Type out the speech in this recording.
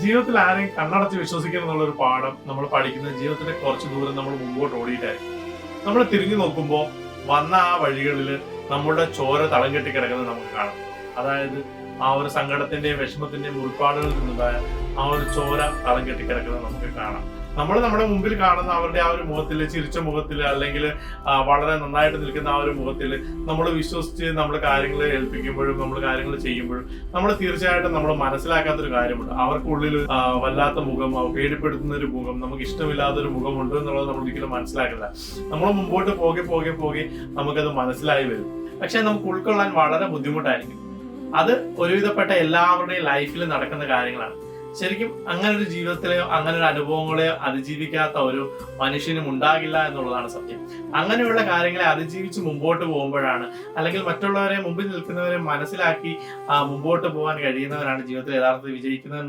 ജീവിതത്തിൽ ആരെയും കണ്ണടച്ച് വിശ്വസിക്കണം എന്നുള്ളൊരു പാഠം നമ്മൾ പഠിക്കുന്നത് ജീവിതത്തിന്റെ കുറച്ച് ദൂരം നമ്മൾ മുമ്പോട്ട് ഓടിയിട്ടായിരിക്കും. നമ്മൾ തിരിഞ്ഞു നോക്കുമ്പോൾ വന്ന ആ വഴികളിൽ നമ്മളുടെ ചോര തളം കെട്ടി കിടക്കുന്നത് നമുക്ക് കാണാം. അതായത് ആ ഒരു സങ്കടത്തിന്റെയും വിഷമത്തിന്റെയും മുറിപ്പാടുകളിൽ നിന്നുണ്ടായ ആ ഒരു ചോര തളം കെട്ടി കിടക്കുന്നത് നമുക്ക് കാണാം. നമ്മൾ നമ്മുടെ മുമ്പിൽ കാണുന്ന അവരുടെ ആ ഒരു മുഖത്തില്, ചിരിച്ച മുഖത്തില്, അല്ലെങ്കിൽ വളരെ നന്നായിട്ട് നിൽക്കുന്ന ആ ഒരു മുഖത്തില് നമ്മൾ വിശ്വസിച്ച് നമ്മൾ കാര്യങ്ങൾ ഏൽപ്പിക്കുമ്പോഴും നമ്മൾ കാര്യങ്ങൾ ചെയ്യുമ്പോഴും നമ്മൾ തീർച്ചയായിട്ടും നമ്മൾ മനസ്സിലാക്കാത്തൊരു കാര്യമുണ്ട്. അവർക്കുള്ളിൽ വല്ലാത്ത മുഖം, പേടിപ്പെടുത്തുന്ന ഒരു മുഖം, നമുക്ക് ഇഷ്ടമില്ലാത്തൊരു മുഖമുണ്ട് എന്നുള്ളത് നമ്മൾ ഒരിക്കലും മനസ്സിലാക്കില്ല. നമ്മൾ മുമ്പോട്ട് പോകെ നമുക്കത് മനസ്സിലായി വരും. പക്ഷെ നമുക്ക് ഉൾക്കൊള്ളാൻ വളരെ ബുദ്ധിമുട്ടായിരിക്കും. അത് ഒരുവിധപ്പെട്ട എല്ലാവരുടെയും ലൈഫിൽ നടക്കുന്ന കാര്യങ്ങളാണ്. ശരിക്കും അങ്ങനെ ഒരു ജീവിതത്തിലെയോ അങ്ങനെ ഒരു അനുഭവങ്ങളെയോ അതിജീവിക്കാത്ത ഒരു മനുഷ്യനും ഉണ്ടാകില്ല എന്നുള്ളതാണ് സത്യം. അങ്ങനെയുള്ള കാര്യങ്ങളെ അതിജീവിച്ച് മുമ്പോട്ട് പോകുമ്പോഴാണ്, അല്ലെങ്കിൽ മറ്റുള്ളവരെ, മുമ്പിൽ നിൽക്കുന്നവരെ മനസ്സിലാക്കി മുമ്പോട്ട് പോകാൻ കഴിയുന്നവരാണ് ജീവിതത്തിൽ യഥാർത്ഥത്തിൽ വിജയിക്കുന്നത്.